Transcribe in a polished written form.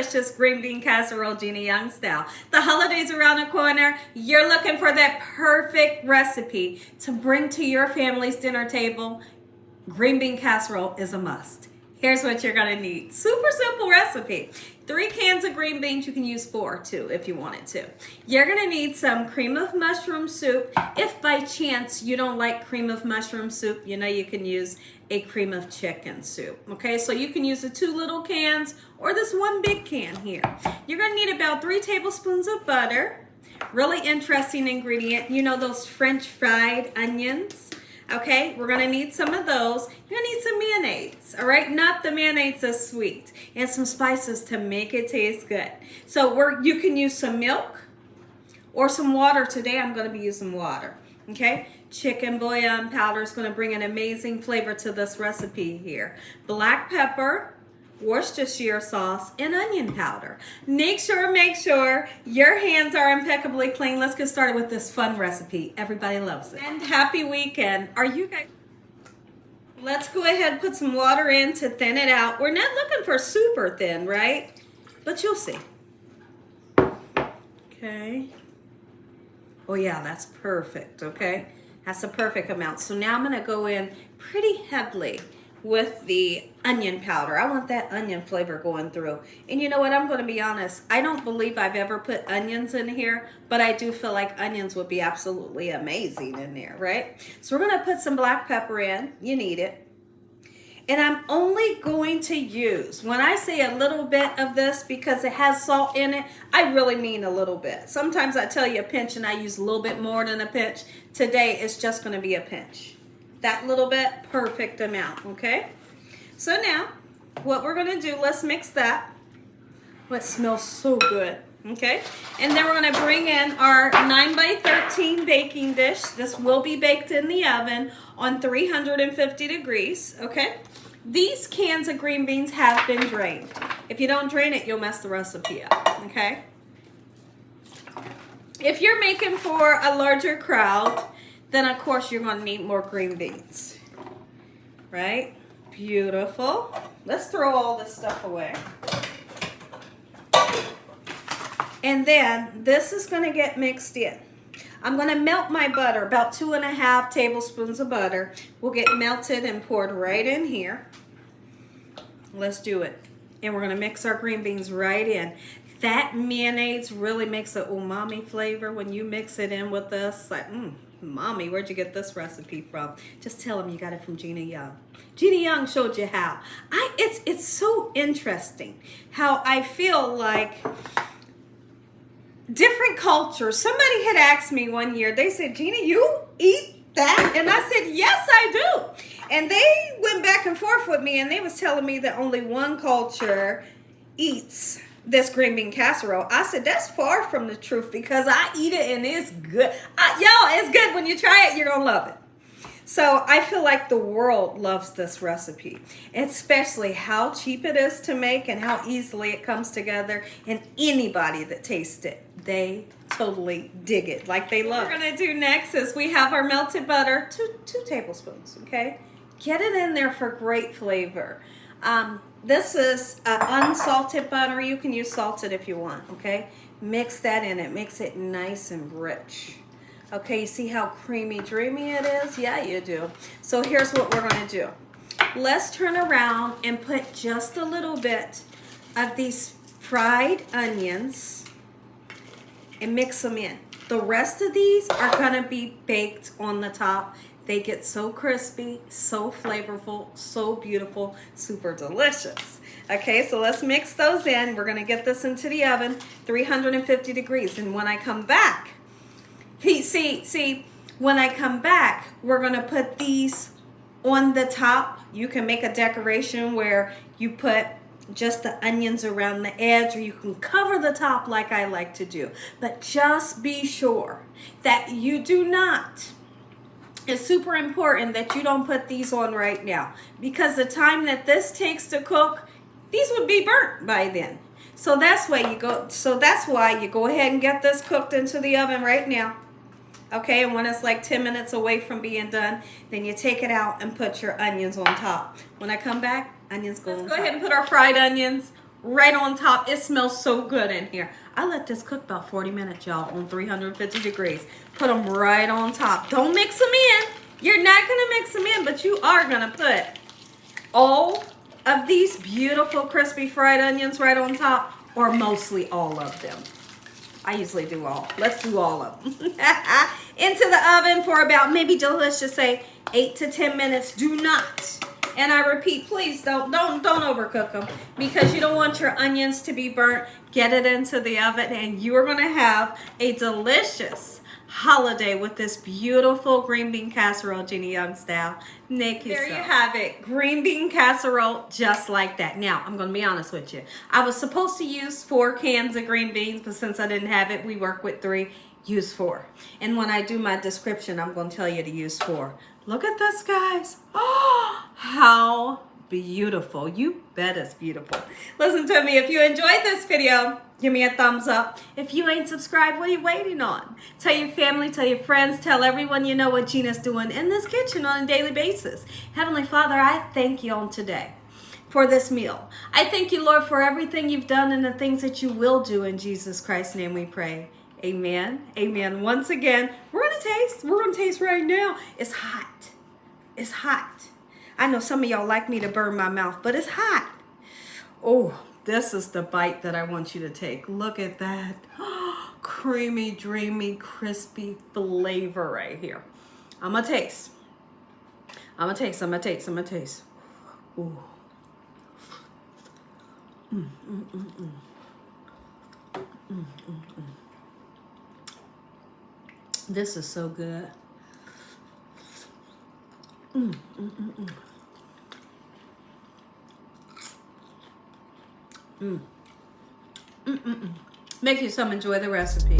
delicious green bean casserole, Gina Young style. The holidays around the corner. You're looking for that perfect recipe to bring to your family's dinner table. Green bean casserole is a must. Here's what you're gonna need. Super simple recipe. 3 cans of green beans. You can use 4 too if you wanted to. You're gonna need some cream of mushroom soup. If by chance you don't like cream of mushroom soup, you know you can use a cream of chicken soup. Okay, so you can use the 2 little cans or this 1 big can here. You're gonna need about 3 tablespoons of butter. Really interesting ingredient. You know those French fried onions? Okay, we're gonna need some of those. You're gonna need some mayonnaise, all right? Not the mayonnaise that's sweet. And some spices to make it taste good. So you can use some milk or some water. Today I'm gonna be using water, okay? Chicken bouillon powder is gonna bring an amazing flavor to this recipe here. Black pepper, Worcestershire sauce, and onion powder. Make sure your hands are impeccably clean. Let's get started with this fun recipe. Everybody loves it. And happy weekend. Are you guys? Let's go ahead and put some water in to thin it out. We're not looking for super thin, right? But you'll see. Okay. Oh yeah, that's perfect, okay? That's the perfect amount. So now I'm gonna go in pretty heavily with the onion powder. I want that onion flavor going through. And you know what, I'm going to be honest, I don't believe I've ever put onions in here, but I do feel like onions would be absolutely amazing in there, right? So we're going to put some black pepper in. You need it. And I'm only going to use, when I say a little bit of this because it has salt in it, I really mean a little bit. Sometimes I tell you a pinch and I use a little bit more than a pinch. Today it's just going to be a pinch. That little bit, perfect amount, okay? So now, what we're gonna do, let's mix that. Oh, it smells so good, okay? And then we're gonna bring in our 9x13 baking dish. This will be baked in the oven on 350 degrees, okay? These cans of green beans have been drained. If you don't drain it, you'll mess the recipe up, okay? If you're making for a larger crowd, then of course you're gonna need more green beans, right? Beautiful. Let's throw all this stuff away. And then this is gonna get mixed in. I'm gonna melt my butter, about 2.5 tablespoons of butter will get melted and poured right in here. Let's do it. And we're gonna mix our green beans right in. That mayonnaise really makes an umami flavor when you mix it in with this, like, Mommy, where'd you get this recipe from? Just tell them you got it from Gina Young. Gina Young showed you how. It's so interesting how I feel like different cultures. Somebody had asked me one year, they said, Gina, you eat that? And I said, yes, I do. And they went back and forth with me and they was telling me that only one culture eats this green bean casserole. I said, that's far from the truth because I eat it and it's good. Y'all, it's good. When you try it, you're going to love it. So I feel like the world loves this recipe, especially how cheap it is to make and how easily it comes together. And anybody that tastes it, they totally dig it, like they love it. What we're going to do next is we have our melted butter, two tablespoons, okay? Get it in there for great flavor. This is unsalted butter. You can use salted if you want, okay? Mix that in. It makes it nice and rich. Okay, you see how creamy, dreamy it is? Yeah, you do. So here's what we're going to do. Let's turn around and put just a little bit of these fried onions and mix them in. The rest of these are going to be baked on the top. They get so crispy, so flavorful, so beautiful, super delicious. Okay, so let's mix those in. We're gonna get this into the oven, 350 degrees. And when I come back, see, when I come back, we're gonna put these on the top. You can make a decoration where you put just the onions around the edge, or you can cover the top like I like to do. But just be sure that you do not. It's super important that you don't put these on right now because the time that this takes to cook, these would be burnt by then. So that's why you go ahead and get this cooked into the oven right now. Okay, and when it's like 10 minutes away from being done, then you take it out and put your onions on top. When I come back, onions go on top. Let's go ahead and put our fried onions right on top. It smells so good in here. I let this cook about 40 minutes, y'all, on 350 degrees. Put them right on top. Don't mix them in. You're not going to mix them in, but you are going to put all of these beautiful crispy fried onions right on top, or mostly all of them. I usually do all. Let's do all of them. Into the oven for about, maybe let's just say 8 to 10 minutes. Do not. And I repeat, please don't overcook them, because you don't want your onions to be burnt. Get it into the oven and you are going to have a delicious holiday with this beautiful green bean casserole, Gina Young style. There you have it, green bean casserole, just like that. Now, I'm going to be honest with you. I was supposed to use 4 cans of green beans, but since I didn't have it, we work with 3. Use 4. And when I do my description, I'm going to tell you to use 4. Look at this, guys. Oh, how beautiful. You bet it's beautiful. Listen to me. If you enjoyed this video, give me a thumbs up. If you ain't subscribed, what are you waiting on? Tell your family, tell your friends, tell everyone you know what Gina's doing in this kitchen on a daily basis. Heavenly Father, I thank you on today for this meal. I thank you, Lord, for everything you've done and the things that you will do. In Jesus Christ's name we pray. Amen. Amen. Once again, we're going to taste. We're going to taste right now. It's hot. It's hot. I know some of y'all like me to burn my mouth, but it's hot. Oh, this is the bite that I want you to take. Look at that. Creamy, dreamy, crispy flavor right here. I'm going to taste. I'm going to taste. I'm going to taste. I'm going to taste. Ooh. This is so good. Make you some enjoy the recipe.